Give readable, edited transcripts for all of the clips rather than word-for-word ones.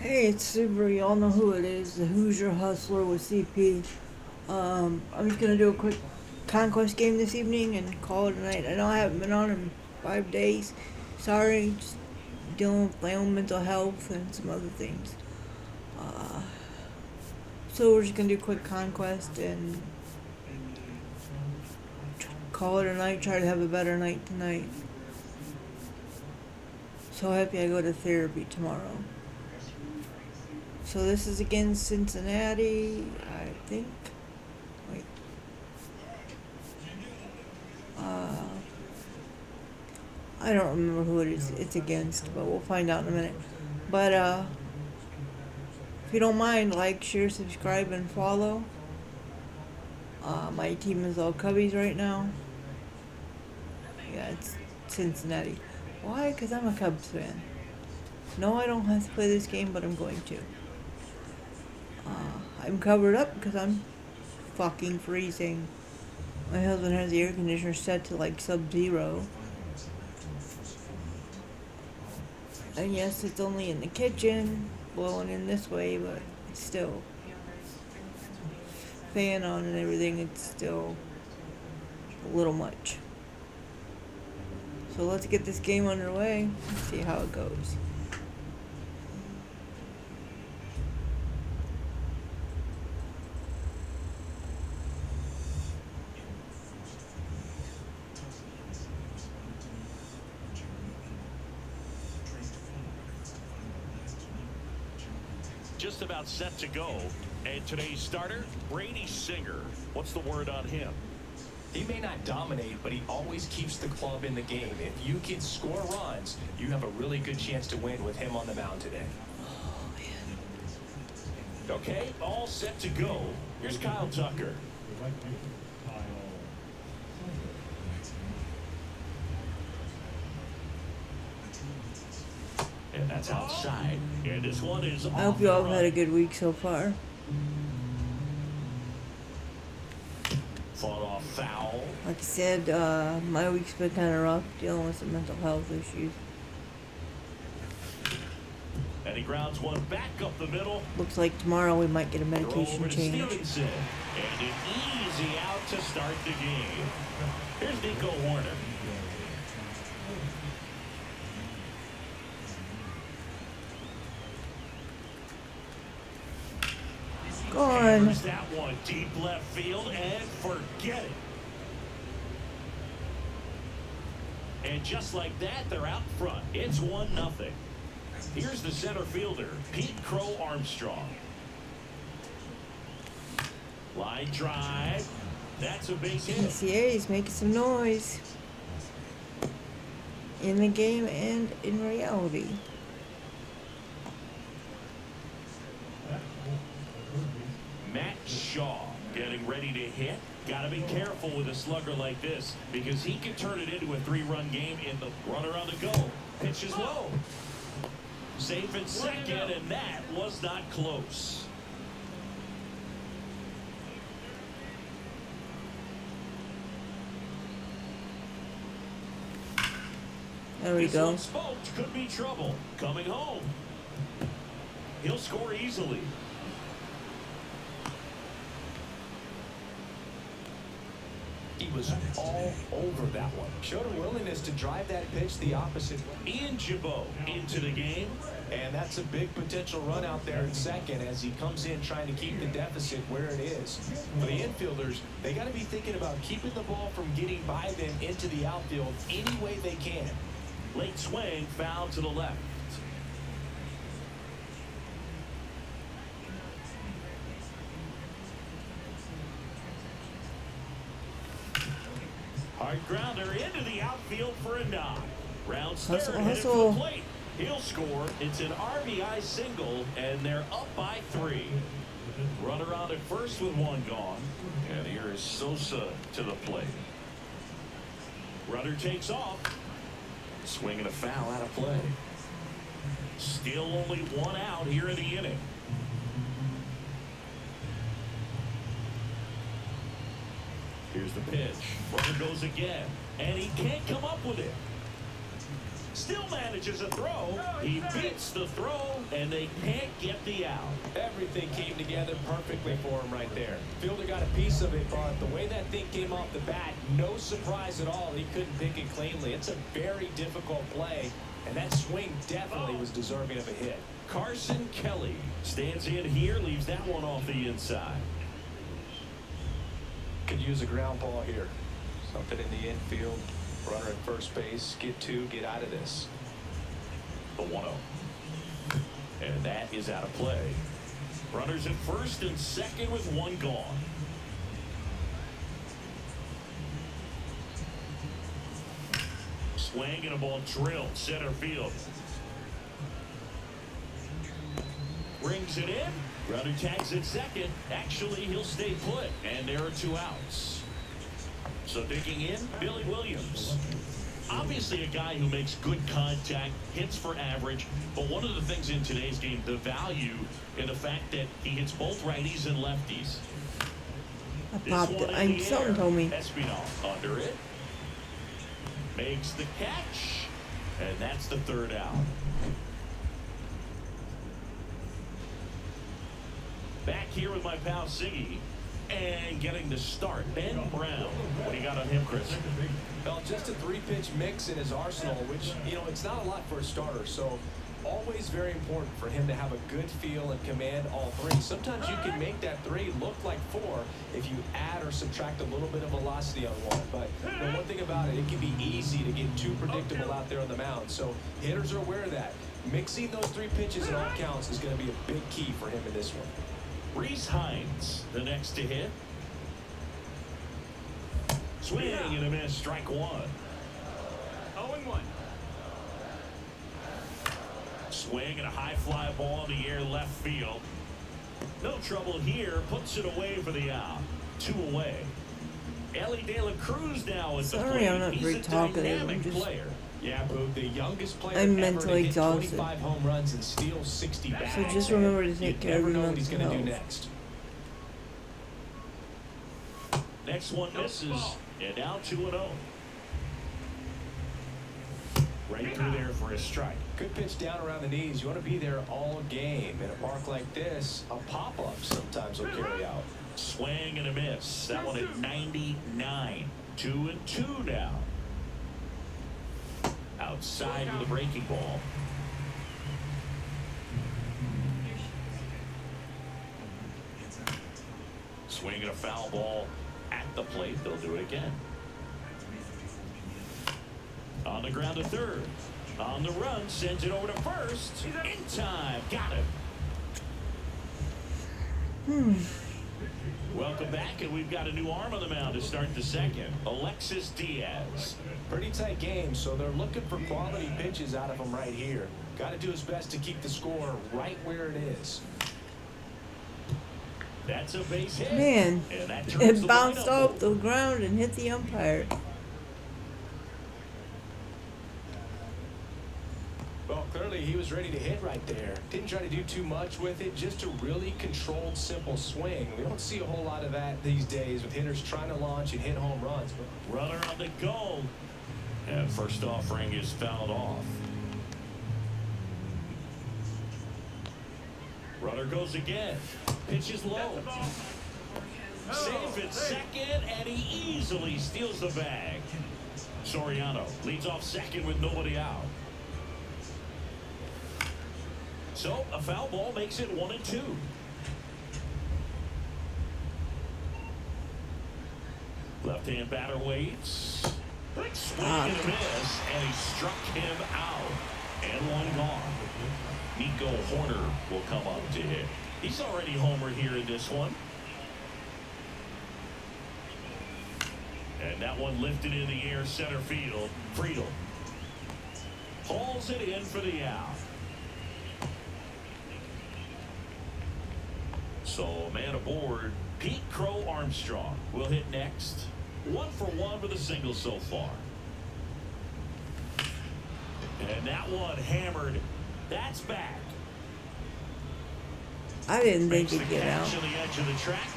Hey, it's Super. Y'all know who it is. The Hoosier Hustler with CP. I'm just gonna do a quick conquest game this evening and call it a night. I know I haven't been on in 5 days. Sorry, just dealing with my own mental health and some other things. Uh, so we're just gonna do a quick conquest and call it a night. Try to have a better night tonight. So happy I go to therapy tomorrow. So this is against Cincinnati, I think. Wait. Uh, I don't remember who it's against, but we'll find out in a minute. But if you don't mind, like, share, subscribe, and follow. My team is all Cubbies right now. Yeah, it's Cincinnati. Why? Because I'm a Cubs fan. No, I don't have to play this game, but I'm going to. I'm covered up because I'm fucking freezing. My husband has the air conditioner set to like sub-zero. And yes, it's only in the kitchen, blowing in this way, but it's still fan on and everything. It's still a little much. So let's get this game underway. Let's see how it goes. Just about set to go. And today's starter, Brady Singer. What's the word on him? He may not dominate, but he always keeps the club in the game. If you can score runs, you have a really good chance to win with him on the mound today. Okay, all set to go. Here's Kyle Tucker. And that's outside. And this one is I hope you all have had a good week so far. Fought off foul. Like I said, my week's been kind of rough, dealing with some mental health issues. And he grounds one back up the middle. Looks like tomorrow we might get a medication change. Stevenson. And an easy out to start the game. Here's Nico Warner. Go on. Here's that one deep left field and forget it. And just like that, they're out front. It's 1-0. Here's the center fielder, Pete Crow Armstrong. Line drive. That's a big hit. PCA is making some noise in the game and in reality. Matt Shaw getting ready to hit. Got to be careful with a slugger like this because he can turn it into a 3-run game in the runner on the go. Pitch is low. Safe at second, and that was not close. There we go. This one smoked, could be trouble. Coming home. He'll score easily. He was all over that one. Showed a willingness to drive that pitch the opposite way. Ian Jabot into the game. And that's a big potential run out there in second as he comes in trying to keep the deficit where it is. For the infielders, they got to be thinking about keeping the ball from getting by them into the outfield any way they can. Late swing, foul to the left. Hard grounder into the outfield for a knock. Rounds third, headed for the plate. He'll score. It's an RBI single, and they're up by 3. Runner on at first with 1 gone. And here is Sosa to the plate. Runner takes off. Swinging a foul out of play. Still only 1 out here in the inning. Here's the pitch. Runner goes again, and he can't come up with it. Still manages a throw. He beats the throw, and they can't get the out. Everything came together perfectly for him right there. Fielder got a piece of it, but the way that thing came off the bat, no surprise at all. He couldn't pick it cleanly. It's a very difficult play, and that swing definitely was deserving of a hit. Carson Kelly stands in here, leaves that one off the inside. Could use a ground ball here. Something in the infield. Runner at first base. Get two. Get out of this. The 1-0. And that is out of play. Runners at first and second with one gone. Swing and a ball drilled center field. Brings it in. Runner tags at second. Actually, he'll stay put. And there are two outs. So digging in, Billy Williams. Obviously a guy who makes good contact, hits for average. But one of the things in today's game, the value in the fact that he hits both righties and lefties. I popped it. Something told me. Espinal under it. Makes the catch. And that's the third out. Back here with my pal Siggy. And getting the start, Ben Brown. What do you got on him, Chris? Well, just a three-pitch mix in his arsenal, which, you know, it's not a lot for a starter. So always very important for him to have a good feel and command all three. Sometimes you can make that three look like four if you add or subtract a little bit of velocity on one. But you know, one thing about it, it can be easy to get too predictable out there on the mound. So hitters are aware of that. Mixing those three pitches in all counts is going to be a big key for him in this one. Reese Hines, the next to hit. Swing and a miss, strike one. 0-1. Swing and a high fly ball in the air left field. No trouble here, puts it away for the out. 2 away. Ellie De La Cruz now at the plate. I'm not very talkative. Dynamic I'm just player. Yeah, Boog, the youngest player I'm ever mentally to hit exhausted. 25 home runs and steal 60 bags. So just remember to take care of You your never know what he's mental going to do health. next. Next one misses, and now 2-0. Right through there for a strike. Good pitch down around the knees. You want to be there all game. In a park like this, a pop-up sometimes will carry out. Swing and a miss. That one at 99. 2-2 now. Outside with a breaking ball. Swing and a foul ball at the plate. They'll do it again. On the ground to third. On the run, sends it over to first. In time. Got it. Welcome back, and we've got a new arm on the mound to start the second. Alexis Diaz. Pretty tight game, so they're looking for quality pitches out of him right here. Got to do his best to keep the score right where it is. That's a base hit. Man, And that turns it the bounced lineup off over. the ground and hit the umpire. Well, clearly he was ready to hit right there. Didn't try to do too much with it, just a really controlled, simple swing. We don't see a whole lot of that these days with hitters trying to launch and hit home runs. Runner on the go. And first offering is fouled off. Runner goes again. Pitch is low. Safe at second, and he easily steals the bag. Soriano leads off second with nobody out. So a foul ball makes it 1-2. Left-hand batter waits. Swing and a miss, and he struck him out. And one gone. Nico Horner will come up to hit. He's already homered here in this one. And that one lifted in the air center field. Friedel hauls it in for the out. So man aboard, Pete Crow Armstrong will hit next. 1 for 1 with a single so far. And that one hammered. That's back. I didn't think Makes he'd the get out. catch on the edge of the track.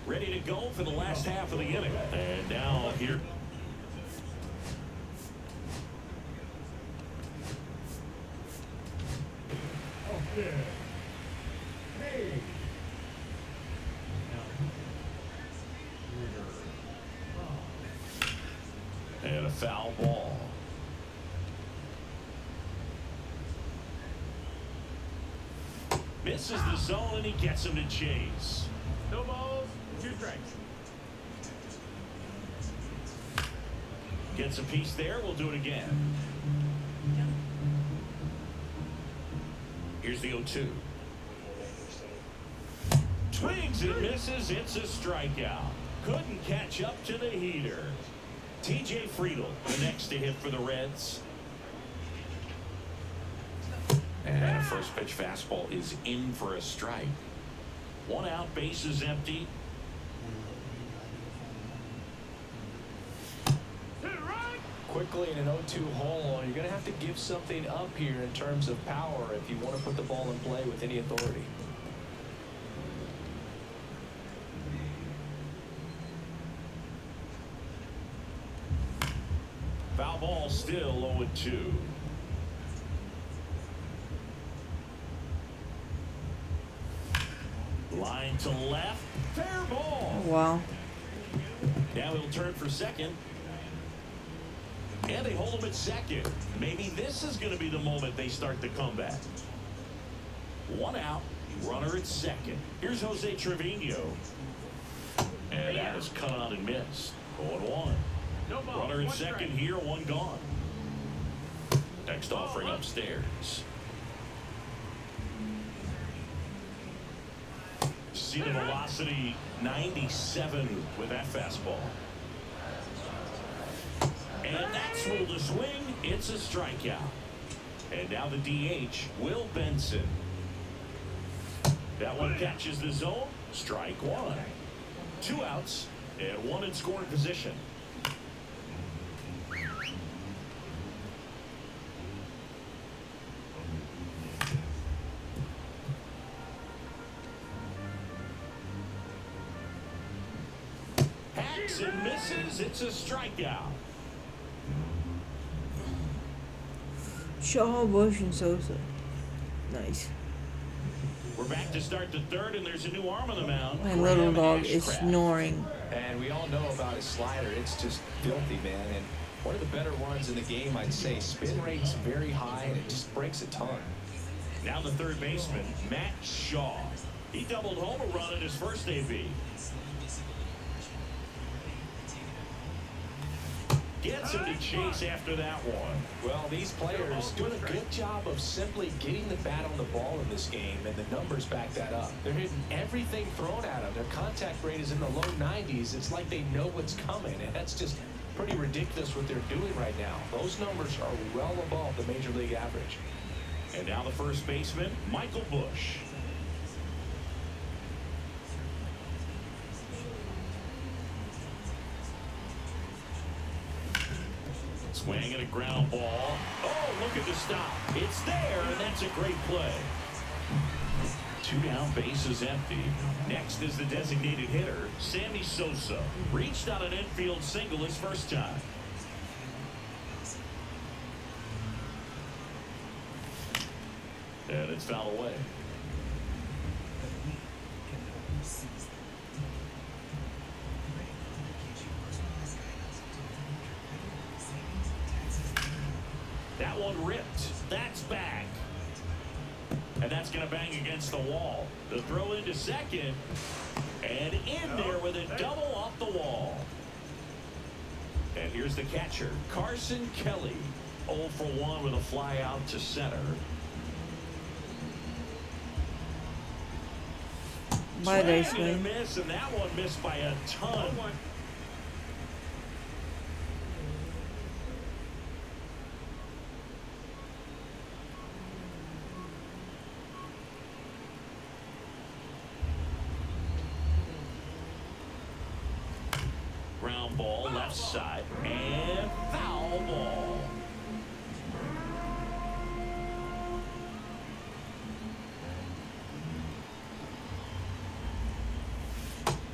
Ready to go for the last half of the inning. And now here. foul ball. Misses the zone, and he gets him to chase. No balls, 2 strikes. Gets a piece there. We'll do it again. Here's the 0-2. Swings and misses. It's a strikeout. Couldn't catch up to the heater. TJ Friedl, the next to hit for the Reds. And a first pitch fastball is in for a strike. 1 out, bases empty. Quickly in an 0-2 hole, you're going to have to give something up here in terms of power if you want to put the ball in play with any authority. Foul ball, still 0-2. Line to left. Fair ball. Wow. Now he'll turn for second. And they hold him at second. Maybe this is going to be the moment they start the comeback. 1 out. Runner at second. Here's Jose Trevino. And that is cut on and missed. 0-1. No ball, Runner at 1 second strike. here, 1 gone. Next offering upstairs. See the velocity 97 with that fastball. And that's ruled a swing. It's a strikeout. And now the DH, Will Benson. That one catches the zone. Strike 1. 2 outs and 1 in scoring position. Hacks and misses. It's a strikeout. Shaw, Bush, and Sosa. Nice. We're back to start the third, and there's a new arm on the mound. My little Graham dog is Ashcraft. snoring. And we all know about his slider. It's just filthy, man. And one of the better ones in the game, I'd say. Spin rate's very high, and it just breaks a ton. Now the third baseman, Matt Shaw. He doubled home a run in his first AB. Gets him to chase after that one. Well, these players doing a good job of simply getting the bat on the ball in this game, and the numbers back that up. They're hitting everything thrown at them. Their contact rate is in the low 90s. It's like they know what's coming, and that's just pretty ridiculous what they're doing right now. Those numbers are well above the major league average. And now the first baseman, Michael Bush. Swing and a ground ball. Oh, look at the stop. It's there, and that's a great play. 2 down, bases empty. Next is the designated hitter, Sammy Sosa. Reached on an infield single his first time. And it's fouled away. That one ripped. That's back. And that's going to bang against the wall. The throw into second. And in there with a double off the wall. And here's the catcher, Carson Kelly. 0 for 1 with a fly out to center. Bye, Swing Swing. and a miss, and that one missed by a ton. Ground ball left side and foul ball.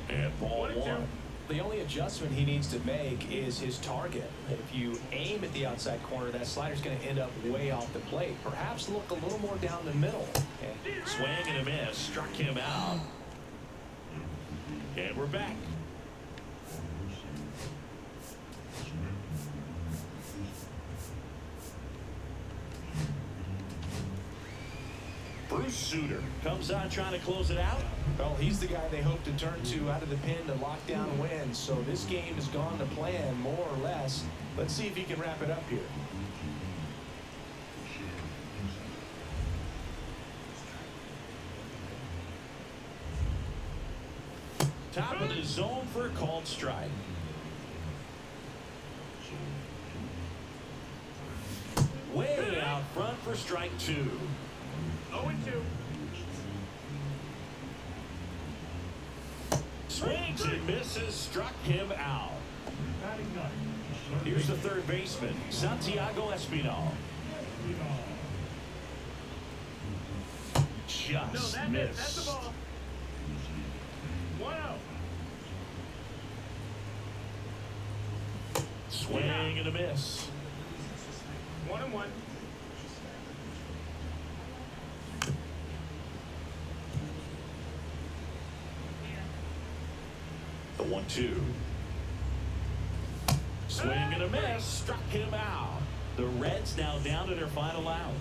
And ball 1. The only adjustment he needs to make is his target. If you aim at the outside corner, that slider's going to end up way off the plate. Perhaps look a little more down the middle. And Swing and a miss, struck him out. And we're back. Bruce Sutter comes on trying to close it out. Well, he's the guy they hope to turn to out of the pen to lock down wins. So this game has gone to plan, more or less. Let's see if he can wrap it up here. Top of the zone for a called strike. Way out front for strike 2. 0-2. Swings and misses, struck him out. Here's the third baseman, Santiago Espinal. Just That's missed. the ball. 1-0. Swing and a miss. 1-1. The 1-2. Swing and a miss, struck him out. The Reds now down to their final out.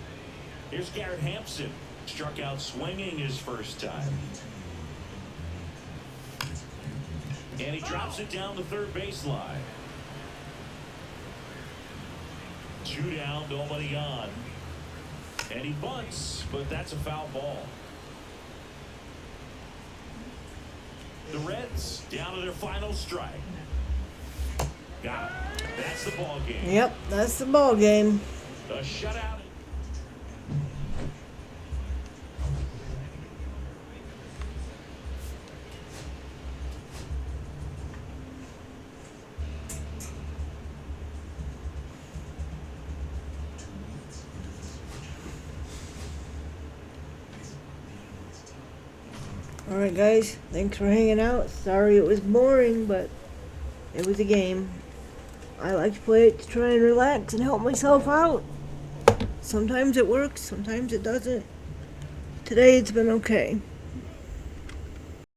Here's Garrett Hampson, struck out swinging his first time. And he drops it down the third baseline. 2 down, nobody on. And he bunts, but that's a foul ball. The Reds down to their final strike. Got it. That's the ball game. Yep, that's the ball game. A shutout. Alright guys, thanks for hanging out. Sorry it was boring, but it was a game. I like to play it to try and relax and help myself out. Sometimes it works, sometimes it doesn't. Today it's been okay.